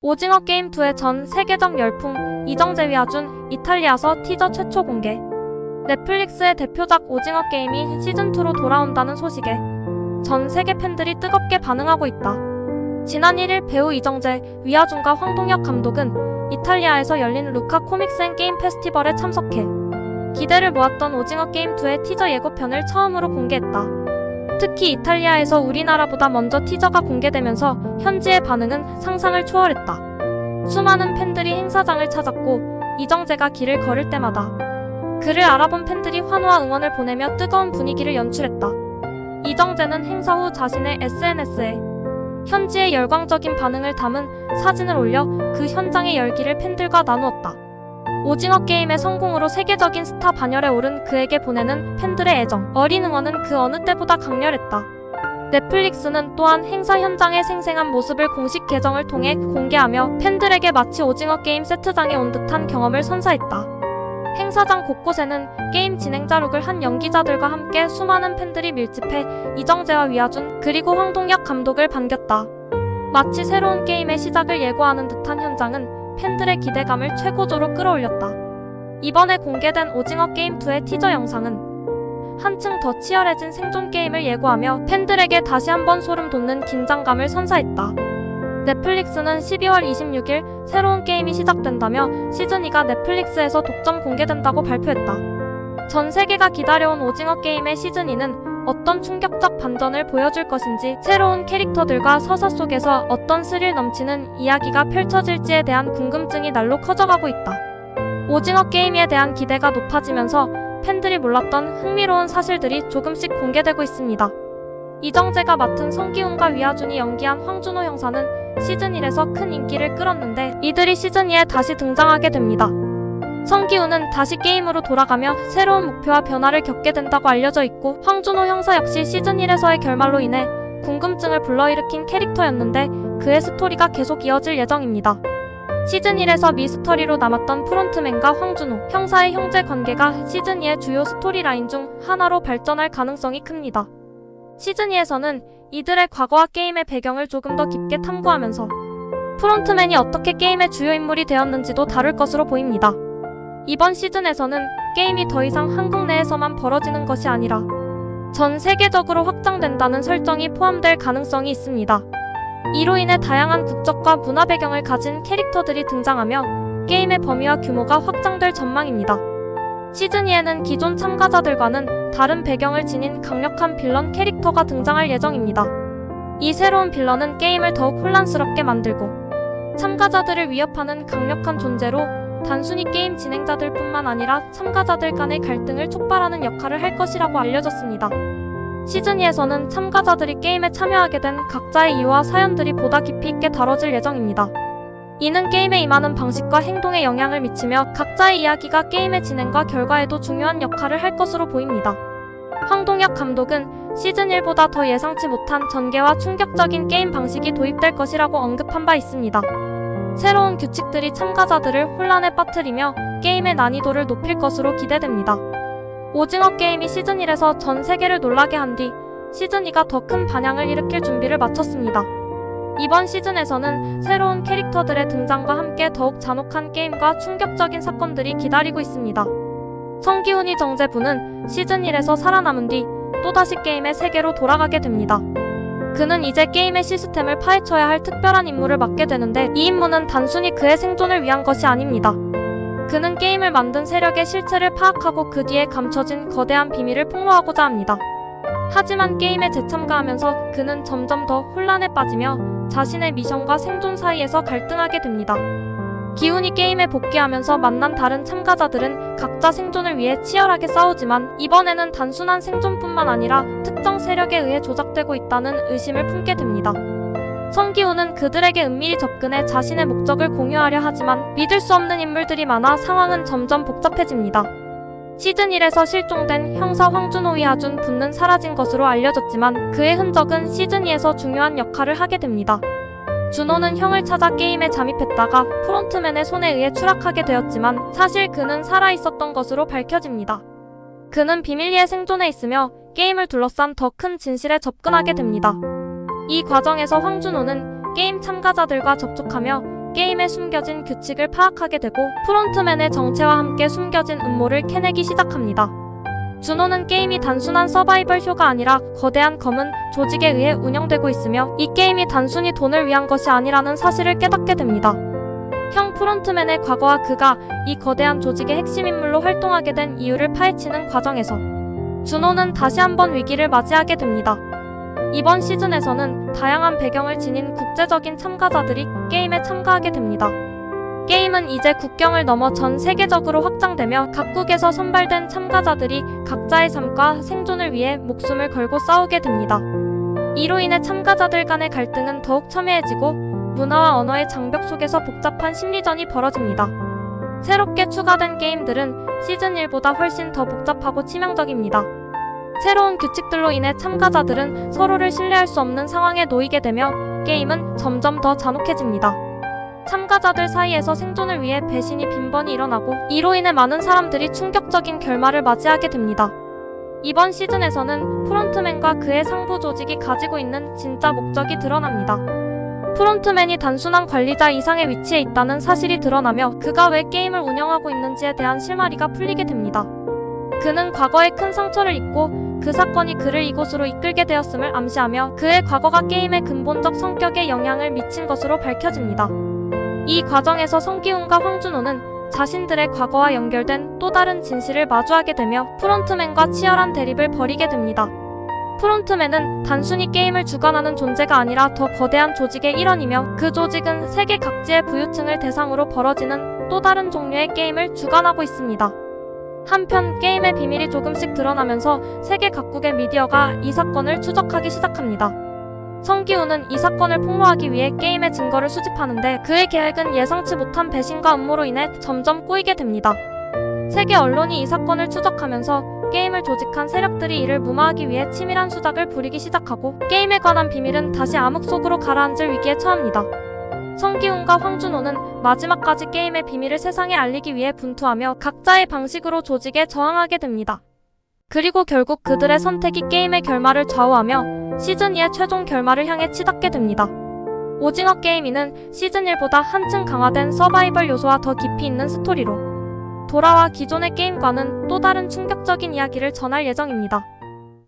오징어 게임2의 전 세계적 열풍, 이정재 위아준, 이탈리아서 티저 최초 공개. 넷플릭스의 대표작 오징어 게임이 시즌2로 돌아온다는 소식에 전 세계 팬들이 뜨겁게 반응하고 있다. 지난 1일 배우 이정재, 위아준과 황동혁 감독은 이탈리아에서 열린 루카 코믹스 앤 게임 페스티벌에 참석해 기대를 모았던 오징어 게임2의 티저 예고편을 처음으로 공개했다. 특히 이탈리아에서 우리나라보다 먼저 티저가 공개되면서 현지의 반응은 상상을 초월했다. 수많은 팬들이 행사장을 찾았고 이정재가 길을 걸을 때마다 그를 알아본 팬들이 환호와 응원을 보내며 뜨거운 분위기를 연출했다. 이정재는 행사 후 자신의 SNS에 현지의 열광적인 반응을 담은 사진을 올려 그 현장의 열기를 팬들과 나누었다. 오징어 게임의 성공으로 세계적인 스타 반열에 오른 그에게 보내는 팬들의 애정, 어린 응원은 그 어느 때보다 강렬했다. 넷플릭스는 또한 행사 현장의 생생한 모습을 공식 계정을 통해 공개하며 팬들에게 마치 오징어 게임 세트장에 온 듯한 경험을 선사했다. 행사장 곳곳에는 게임 진행자 룩을 한 연기자들과 함께 수많은 팬들이 밀집해 이정재와 위아준 그리고 황동혁 감독을 반겼다. 마치 새로운 게임의 시작을 예고하는 듯한 현장은 팬들의 기대감을 최고조로 끌어올렸다. 이번에 공개된 오징어 게임2의 티저 영상은 한층 더 치열해진 생존 게임을 예고하며 팬들에게 다시 한번 소름 돋는 긴장감을 선사했다. 넷플릭스는 12월 26일 새로운 게임이 시작된다며 시즌2가 넷플릭스에서 독점 공개된다고 발표했다. 전 세계가 기다려온 오징어 게임의 시즌2는 어떤 충격적 반전을 보여줄 것인지, 새로운 캐릭터들과 서사 속에서 어떤 스릴 넘치는 이야기가 펼쳐질지에 대한 궁금증이 날로 커져가고 있다. 오징어 게임에 대한 기대가 높아지면서 팬들이 몰랐던 흥미로운 사실들이 조금씩 공개되고 있습니다. 이정재가 맡은 성기훈과 위아준이 연기한 황준호 형사는 시즌1에서 큰 인기를 끌었는데 이들이 시즌2에 다시 등장하게 됩니다. 성기훈은 다시 게임으로 돌아가며 새로운 목표와 변화를 겪게 된다고 알려져 있고, 황준호 형사 역시 시즌1에서의 결말로 인해 궁금증을 불러일으킨 캐릭터였는데 그의 스토리가 계속 이어질 예정입니다. 시즌1에서 미스터리로 남았던 프론트맨과 황준호 형사의 형제 관계가 시즌2의 주요 스토리라인 중 하나로 발전할 가능성이 큽니다. 시즌2에서는 이들의 과거와 게임의 배경을 조금 더 깊게 탐구하면서 프론트맨이 어떻게 게임의 주요 인물이 되었는지도 다룰 것으로 보입니다. 이번 시즌에서는 게임이 더 이상 한국 내에서만 벌어지는 것이 아니라 전 세계적으로 확장된다는 설정이 포함될 가능성이 있습니다. 이로 인해 다양한 국적과 문화 배경을 가진 캐릭터들이 등장하며 게임의 범위와 규모가 확장될 전망입니다. 시즌2에는 기존 참가자들과는 다른 배경을 지닌 강력한 빌런 캐릭터가 등장할 예정입니다. 이 새로운 빌런은 게임을 더욱 혼란스럽게 만들고 참가자들을 위협하는 강력한 존재로 단순히 게임 진행자들 뿐만 아니라 참가자들 간의 갈등을 촉발하는 역할을 할 것이라고 알려졌습니다. 시즌2에서는 참가자들이 게임에 참여하게 된 각자의 이유와 사연들이 보다 깊이 있게 다뤄질 예정입니다. 이는 게임에 임하는 방식과 행동에 영향을 미치며 각자의 이야기가 게임의 진행과 결과에도 중요한 역할을 할 것으로 보입니다. 황동혁 감독은 시즌1보다 더 예상치 못한 전개와 충격적인 게임 방식이 도입될 것이라고 언급한 바 있습니다. 새로운 규칙들이 참가자들을 혼란에 빠뜨리며 게임의 난이도를 높일 것으로 기대됩니다. 오징어 게임이 시즌1에서 전 세계를 놀라게 한 뒤 시즌2가 더 큰 반향을 일으킬 준비를 마쳤습니다. 이번 시즌에서는 새로운 캐릭터들의 등장과 함께 더욱 잔혹한 게임과 충격적인 사건들이 기다리고 있습니다. 성기훈이 정재부는 시즌1에서 살아남은 뒤 또다시 게임의 세계로 돌아가게 됩니다. 그는 이제 게임의 시스템을 파헤쳐야 할 특별한 임무를 맡게 되는데 이 임무는 단순히 그의 생존을 위한 것이 아닙니다. 그는 게임을 만든 세력의 실체를 파악하고 그 뒤에 감춰진 거대한 비밀을 폭로하고자 합니다. 하지만 게임에 재참가하면서 그는 점점 더 혼란에 빠지며 자신의 미션과 생존 사이에서 갈등하게 됩니다. 기훈이 게임에 복귀하면서 만난 다른 참가자들은 각자 생존을 위해 치열하게 싸우지만 이번에는 단순한 생존뿐만 아니라 특정 세력에 의해 조작되고 있다는 의심을 품게 됩니다. 성기훈은 그들에게 은밀히 접근해 자신의 목적을 공유하려 하지만 믿을 수 없는 인물들이 많아 상황은 점점 복잡해집니다. 시즌1에서 실종된 형사 황준호 위아준 분은 사라진 것으로 알려졌지만 그의 흔적은 시즌2에서 중요한 역할을 하게 됩니다. 준호는 형을 찾아 게임에 잠입했다가 프론트맨의 손에 의해 추락하게 되었지만 사실 그는 살아있었던 것으로 밝혀집니다. 그는 비밀리에 생존해 있으며 게임을 둘러싼 더 큰 진실에 접근하게 됩니다. 이 과정에서 황준호는 게임 참가자들과 접촉하며 게임에 숨겨진 규칙을 파악하게 되고 프론트맨의 정체와 함께 숨겨진 음모를 캐내기 시작합니다. 준호는 게임이 단순한 서바이벌 쇼가 아니라 거대한 검은 조직에 의해 운영되고 있으며 이 게임이 단순히 돈을 위한 것이 아니라는 사실을 깨닫게 됩니다. 형 프론트맨의 과거와 그가 이 거대한 조직의 핵심 인물로 활동하게 된 이유를 파헤치는 과정에서 준호는 다시 한번 위기를 맞이하게 됩니다. 이번 시즌에서는 다양한 배경을 지닌 국제적인 참가자들이 게임에 참가하게 됩니다. 게임은 이제 국경을 넘어 전 세계적으로 확장되며 각국에서 선발된 참가자들이 각자의 삶과 생존을 위해 목숨을 걸고 싸우게 됩니다. 이로 인해 참가자들 간의 갈등은 더욱 첨예해지고 문화와 언어의 장벽 속에서 복잡한 심리전이 벌어집니다. 새롭게 추가된 게임들은 시즌 1보다 훨씬 더 복잡하고 치명적입니다. 새로운 규칙들로 인해 참가자들은 서로를 신뢰할 수 없는 상황에 놓이게 되며 게임은 점점 더 잔혹해집니다. 참가자들 사이에서 생존을 위해 배신이 빈번히 일어나고 이로 인해 많은 사람들이 충격적인 결말을 맞이하게 됩니다. 이번 시즌에서는 프론트맨과 그의 상부 조직이 가지고 있는 진짜 목적이 드러납니다. 프론트맨이 단순한 관리자 이상의 위치에 있다는 사실이 드러나며 그가 왜 게임을 운영하고 있는지에 대한 실마리가 풀리게 됩니다. 그는 과거에 큰 상처를 입고 그 사건이 그를 이곳으로 이끌게 되었음을 암시하며 그의 과거가 게임의 근본적 성격에 영향을 미친 것으로 밝혀집니다. 이 과정에서 성기훈과 황준호는 자신들의 과거와 연결된 또 다른 진실을 마주하게 되며 프론트맨과 치열한 대립을 벌이게 됩니다. 프론트맨은 단순히 게임을 주관하는 존재가 아니라 더 거대한 조직의 일원이며 그 조직은 세계 각지의 부유층을 대상으로 벌어지는 또 다른 종류의 게임을 주관하고 있습니다. 한편 게임의 비밀이 조금씩 드러나면서 세계 각국의 미디어가 이 사건을 추적하기 시작합니다. 성기훈은 이 사건을 폭로하기 위해 게임의 증거를 수집하는데 그의 계획은 예상치 못한 배신과 음모로 인해 점점 꼬이게 됩니다. 세계 언론이 이 사건을 추적하면서 게임을 조직한 세력들이 이를 무마하기 위해 치밀한 수작을 부리기 시작하고 게임에 관한 비밀은 다시 암흑 속으로 가라앉을 위기에 처합니다. 성기훈과 황준호는 마지막까지 게임의 비밀을 세상에 알리기 위해 분투하며 각자의 방식으로 조직에 저항하게 됩니다. 그리고 결국 그들의 선택이 게임의 결말을 좌우하며 시즌2의 최종 결말을 향해 치닫게 됩니다. 오징어 게임이는 시즌1보다 한층 강화된 서바이벌 요소와 더 깊이 있는 스토리로 돌아와 기존의 게임과는 또 다른 충격적인 이야기를 전할 예정입니다.